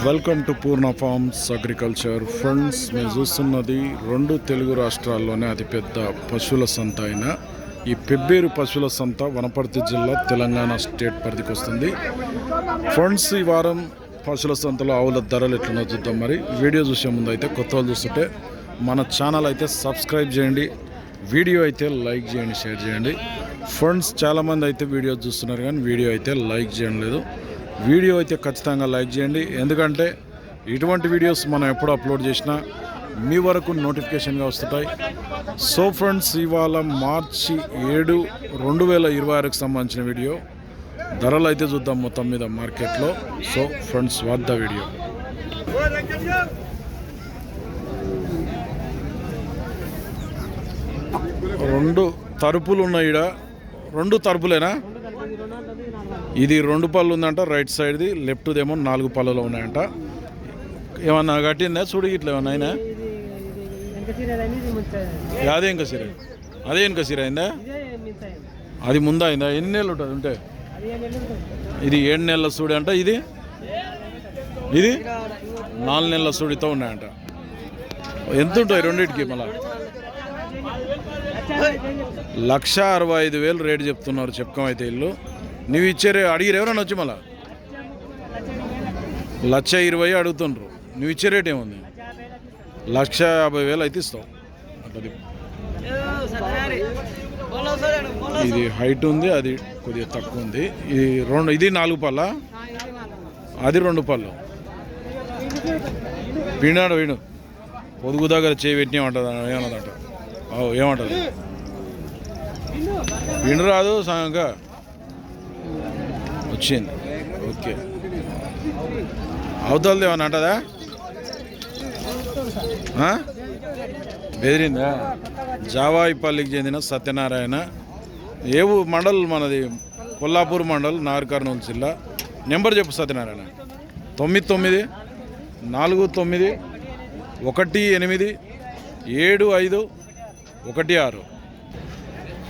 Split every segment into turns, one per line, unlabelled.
Welcome to Purna forms agriculture. Friends, మీరు చూస్తున్నది రెండు తెలుగు రాష్ట్రాల్లోనే అతిపెద్ద పశువుల సంత అయిన ఈ పెబ్బేరు పశువుల సంత వనపర్తి జిల్లా తెలంగాణ స్టేట్ పరిధికి వస్తుంది. ఫ్రెండ్స్, ఈ వారం పశువుల సంతలో ఆవుల ధరలు ఎట్లున్నా చూద్దాం. మరి వీడియో చూసే ముందు అయితే కొత్త వాళ్ళు చూస్తుంటే మన ఛానల్ అయితే సబ్స్క్రైబ్ చేయండి, వీడియో అయితే లైక్ చేయండి, షేర్ చేయండి. ఫ్రెండ్స్, చాలామంది అయితే వీడియో చూస్తున్నారు కానీ వీడియో అయితే లైక్ చేయడం లేదు. వీడియో అయితే ఖచ్చితంగా లైక్ చేయండి, ఎందుకంటే ఇటువంటి వీడియోస్ మనం ఎప్పుడు అప్లోడ్ చేసినా మీ వరకు నోటిఫికేషన్గా వస్తుంటాయి. సో ఫ్రెండ్స్, ఇవాళ మార్చి 7, 2026కి సంబంధించిన వీడియో ధరలు అయితే చూద్దాం మొత్తం మీద మార్కెట్లో. So friends, watch the video. రెండు తరుపులు ఉన్నాయి ఈడ. రెండు తరుపులేనా? ఇది 2 పళ్ళు ఉందంట రైట్ సైడ్ది, లెఫ్ట్దేమో 4 పళ్ళలో ఉన్నాయంట. ఏమన్నా కట్టిందా చూడు, ఇట్లా ఏమన్నా అయినా? అదే ఇంకా సిర, అదే ఇంకా సిర అయిందా? అది ముందా అయిందా? ఎన్ని నెలలు ఉంటుంది ఉంటే? ఇది 7 నెలల సూడి అంట. ఇది 4 నెలల సూడితో ఉన్నాయంట. ఎంత ఉంటాయి రెండింటికి? మళ్ళా 1,65,000 రేటు చెప్తున్నారు. చెప్పుకోమైతే ఇల్లు నువ్వు ఇచ్చారే అడిగిరు ఎవరన్నా వచ్చి మళ్ళా 1,20,000 అడుగుతుండ్రు. నువ్వు ఇచ్చే రేట్ ఏముంది? 1,50,000 అయితే ఇస్తావు. అట్లా ఇది హైట్ ఉంది, అది కొద్దిగా తక్కువ ఉంది. ఇది 4 పళ్ళ, అది 2 పళ్ళు. పీనాడు వీడు పొదుగు దగ్గర చేయి పెట్టినామంటుంది. ఏమన్నదంట? ఏమంటుంది? విండు రాదు సాయంగా వచ్చింది. ఓకే, అవతలది ఏమన్నా అంటదా? బెదిరిందా? జావాయిపల్లికి చెందిన సత్యనారాయణ. ఏవు మండల్ మనది? కొల్లాపూర్ మండల్, నాగర్ కర్నూలు జిల్లా. నెంబర్ చెప్పు సత్యనారాయణ. 99 49 18 75 16.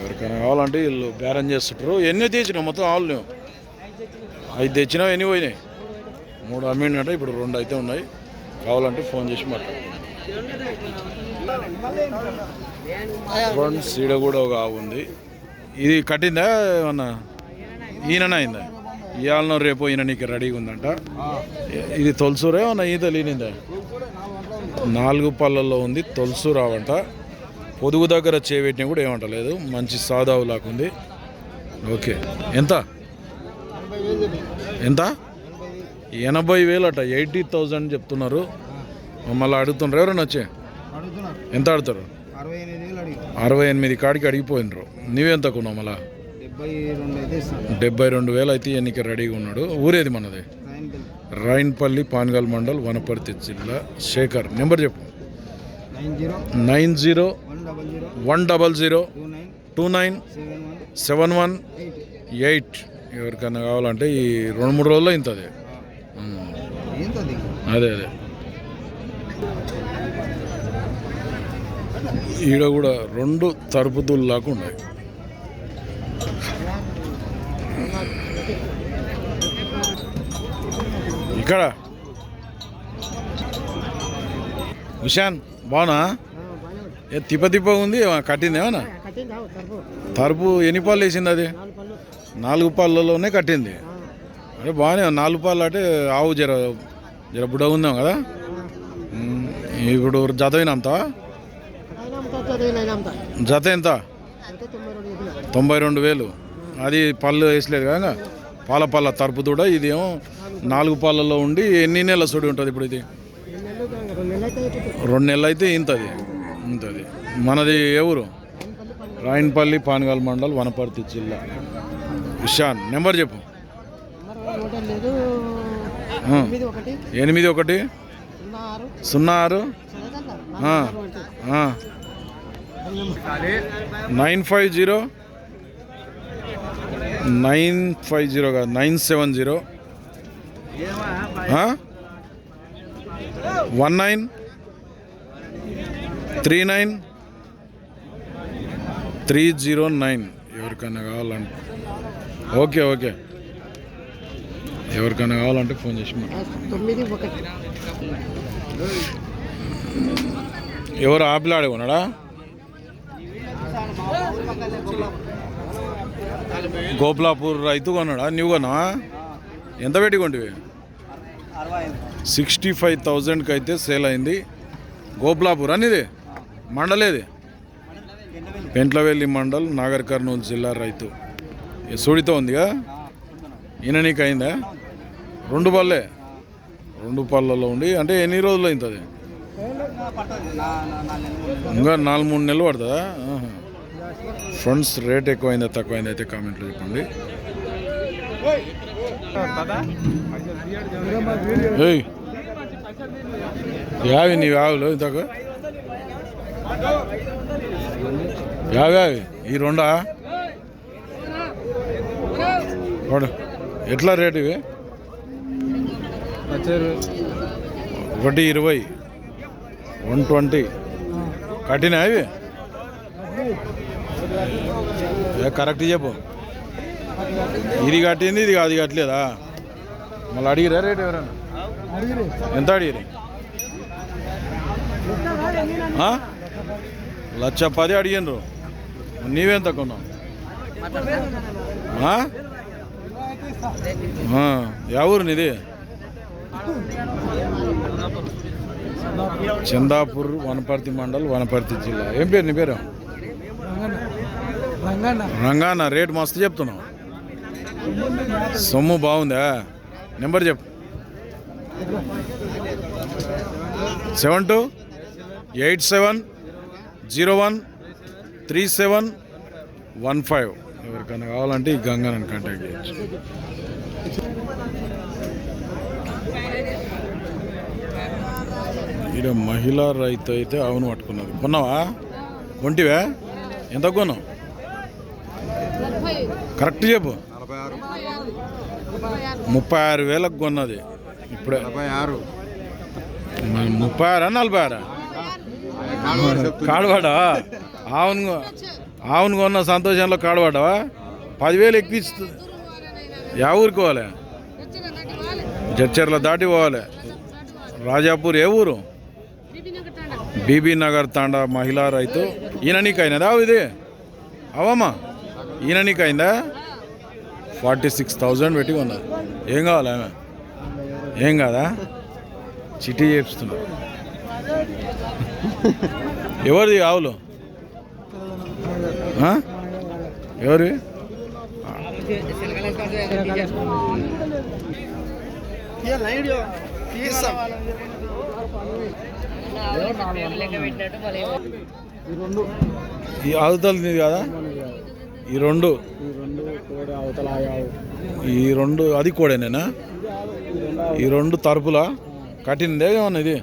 ఎవరికైనా కావాలంటే వీళ్ళు బేరం చేస్తుంటారు. ఎన్ని తెచ్చినావు మొత్తం ఆవులు? 5 తెచ్చినావు. ఎన్ని పోయినాయి? 3 అమ్మిండంట. ఇప్పుడు 2 అయితే ఉన్నాయి. కావాలంటే ఫోన్ చేసి మాట్లాడు. ఫ్రెండ్స్, ఈడ కూడా ఒక ఆవు ఉంది. ఇది కట్టిందా ఏమన్నా? ఈయననే అయిందా? ఇవాళ రేపు ఈయన నీకు రెడీగా ఉందంట. ఇది తొలసూరే ఏమన్నా? ఈత లేనిందా? 4 పళ్ళల్లో ఉంది. తొలసూరు రావంట. పొదుగు దగ్గర చేపెట్టినా కూడా ఏమంటలేదు. మంచి సాదావు లాకుంది. ఓకే, ఎంత? 80,000 అట. 80,000 చెప్తున్నారు. మళ్ళీ అడుగుతున్నారు. ఎవరైనా వచ్చే ఎంత అడుగుతారు? 68 కాడికి అడిగిపోయినరు. నువ్వెంత కొన్నావు? మళ్ళా 72,000 అయితే ఎన్నిక రెడీగా ఉన్నాడు. ఊరేది మనది? రాయిన్పల్లి, పాన్గల్ మండల్, వనపర్తి జిల్లా. శేఖర్. నెంబర్ చెప్పు. 90 100 29 71 8. ఎవరికైనా కావాలంటే ఈ 2-3 రోజుల్లో ఇంతది. అదే ఈడ కూడా 2 తరుపుతుల్లాగా ఉన్నాయి. ఇక్కడ హుషాన్ బాగున్నా? తిప్ప ఉంది. కట్టింది ఏమన్నా? తరుపు ఎన్ని పళ్ళు వేసింది? అది 4 పళ్ళలోనే కట్టింది. అంటే బాగానే 4 పళ్ళు అంటే ఆవు జర బుడ ఉందాం కదా. ఇప్పుడు జత అయినంతా? జత ఎంత? 92,000. అది పళ్ళు వేసలేదు కదా. పాల తరుపు కూడా. ఇదేమో 4 పళ్ళలో ఉండి ఎన్ని నెలల సుడి ఉంటుంది ఇప్పుడు? ఇది 2 నెలలు అయితే ఇంతది. మనది ఎవరు? రాయిన్పల్లి, పాన్గల్ మండల్, వనపర్తి జిల్లా. ఇషాన్. నెంబర్ చెప్పు. 81 06 950 కాదు 970 19 39 309. ఎవరికైనా కావాలంటే ఓకే. ఎవరికైనా కావాలంటే ఫోన్ చేసి
91.
ఎవరు ఆపిలాడే ఉన్నాడా? గోపులాపూర్ రైతు కొన్నాడా? నువ్వు కొన్నావా? ఎంత పెట్టి కొంటివి? 65,000కి అయితే సేల్ అయింది. గోపులాపూర్ అనేది మండలేది, పెంట్లవెల్లి మండల్, నాగర్ కర్నూలు జిల్లా రైతు. సుడితో ఉందిగా. ఈయన నీకు అయిందా? 2 పళ్ళే, 2 పళ్ళలో ఉండి. అంటే ఎన్ని రోజులు అవుతుంది? ఇంకా 4-3 నెలలు పడుతుందా? ఫ్రెండ్స్, రేట్ ఎక్కువైందా తక్కువైందా అయితే కామెంట్లో చెప్పండి. యావి నీ యావులు ఇంతకు యావి ఈ 2 ఎట్లా రేటు ఇవి? 120, 120 కట్టినా ఇవి? కరెక్ట్ చెప్పు. ఇది కట్టింది, ఇది అది కట్టలేదా? మళ్ళీ అడిగిరా రేటు ఎవరన్నా? ఎంత అడిగిరు? 1,10,000 అడిగినరు. నీవెంత కొన్నావు? యా ఊరు నీది? చందాపూర్, వనపర్తి మండల్, వనపర్తి జిల్లా. ఏం పేరు నీ పేరు? రంగానా. రేటు మస్తు చెప్తున్నావు. సొమ్ము బాగుందా? నెంబర్ చెప్పు. 7287013715. ఎవరికైనా కావాలంటే ఈ గంగానని కాంటాక్ట్ చేయొచ్చు. ఇక్కడ మహిళా రైతు అయితే ఆవును పట్టుకున్నది. కొన్నావా? కొంటివా? ఎంత కొన్నావు? కరెక్ట్ చెప్పు. 36,000కు కొన్నది. ఇప్పుడే 36. 36 46? కాడవాడా? ఆవును కొన్న సంతోషంలో కాడవాడవా? 10,000 ఎక్కిస్తుంది. యా ఊరికి పోవాలి? జడ్చర్ల దాటి పోవాలి. రాజాపూర్. ఏ ఊరు? బీబీ నగర్ తాండా. మహిళా రైతు. ఈయన నీకు అయినదా ఇది? అవమ్మా, ఈయన నీకు అయిందా? 46,000 పెట్టి ఉన్నది. ఏం కావాలి? ఆమె ఏం కాదా? చిట్టి చేస్తున్నా. ఎవరిది ఆవులు? ఎవరి? ఈ అవతల నీది కదా? ఈ 2 అది కూడానేనా? ఈ 2 తరపులా కట్టిందే ఏమన్నా? ఇది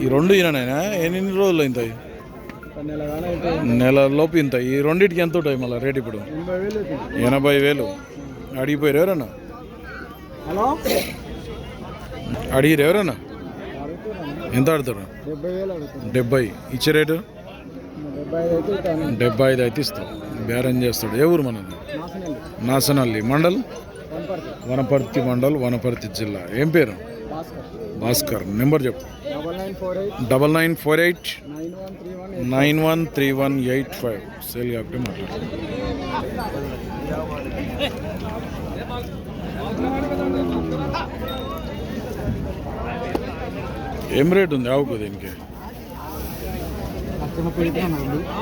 ఈ 2 ఈయనైనా? ఎన్ని రోజులు అవుతాయి? నెల లోపు ఇంత. ఈ 2టికి ఎంత ఉంటాయి మళ్ళీ రేట్? ఇప్పుడు 80,000. అడిగిపోయారు ఎవరన్నా? అడిగిరు ఎవరన్నా? ఎంత ఆడతారు? 70. ఇచ్చే రేటు 75 అయితే ఇస్తాం. బేరం చేస్తాడు. ఏ ఊరు మనది? నాసనల్లి మండల్, వనపర్తి మండల్, వనపర్తి జిల్లా. ఏం పేరు? భాస్కర్. నెంబర్ చెప్పు. 9948913185. సేల్ కాబట్టి మాట్లాడు. ఏం రేట్ ఉంది ఆవుకు? దీనికి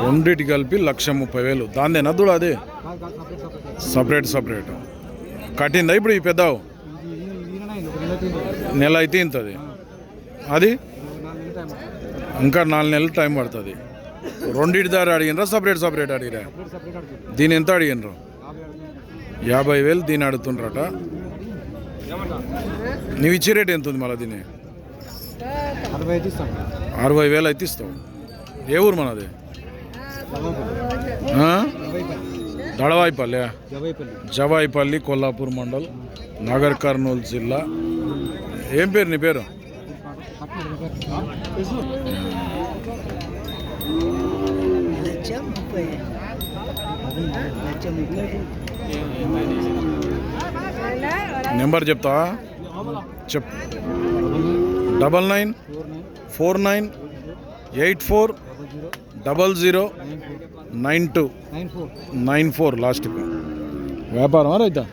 2 కలిపి 1,30,000. దాందేనా దూడ? అదే సపరేట్ కట్టిందా ఇప్పుడు ఈ పెద్ద? నెల అయితే ఇంతది. అది ఇంకా 4 నెలలు టైం పడుతుంది. 2 దారి అడిగినరా? సపరేట్ అడిగిరా? దీని ఎంత అడిగినరు? 50,000 దీన్ని అడుగుతుండ్రట. నువ్వు ఇచ్చే రేట్ ఎంత ఉంది మళ్ళీ? దీన్ని 60,000 అయితే ఇస్తావు. ఏ ఊరు మనది? దళవాయిపల్లి, జవాయిపల్లి, కొల్లాపూర్ మండల్, నాగర్ కర్నూలు జిల్లా. ఏం పేరు నీ పేరు? నెంబర్ చెప్తావా? చెప్. 994984009294 లాస్ట్కు. వ్యాపారం రైతా?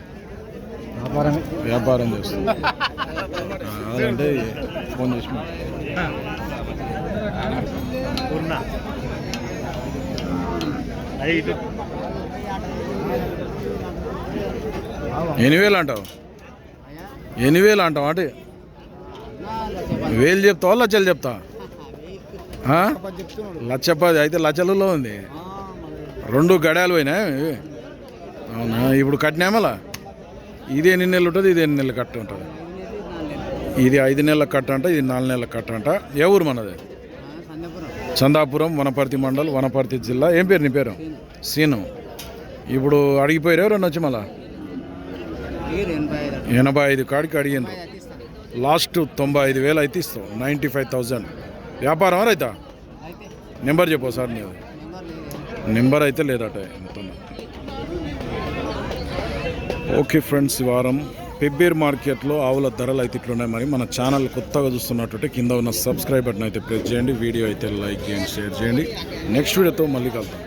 వ్యాపారం చేస్తుంది. అదంటే ఫోన్ చేసి 8,000 అంటావు? 8,000 అంటావు అంటే 1,000 చెప్తావా లక్షలు చెప్తా? 1,10,000 అయితే లక్షలలో ఉంది. 2 గడాలు పోయినా. అవునా? ఇప్పుడు కట్టినామలా ఇది ఎన్ని నెలలు ఉంటుంది, ఇది ఎన్ని నెలలు కట్ట ఉంటుంది? ఇది 5 నెలల కట్ట అంట, ఇది 4 నెలల కట్ట అంట. ఏ ఊరు మనది? చందాపురం, వనపర్తి మండల్, వనపర్తి జిల్లా. ఏం పేరు నీ పేరు? సీను. ఇప్పుడు అడిగిపోయారు ఎవరన్నా వచ్చి మళ్ళా? 85 కాడికి అడిగిండ్రు. లాస్ట్ 95,000 అయితే ఇస్తావు. 95,000. వ్యాపారం రైతా? నెంబర్ చెప్పు సార్. నీది నెంబర్ అయితే లేదట. ఓకే ఫ్రెండ్స్, ఈ వారం పెబ్బేరు మార్కెట్లో ఆవుల ధరలు అయితే ఇట్లున్నాయి. మరి మన ఛానల్ కొత్తగా చూస్తున్నట్టు కింద ఉన్న సబ్స్క్రైబ్ బటన్ అయితే ప్రెస్ చేయండి. వీడియో అయితే లైక్ చేయండి, షేర్ చేయండి. నెక్స్ట్ వీడియోతో మళ్ళీ కలుద్దాం.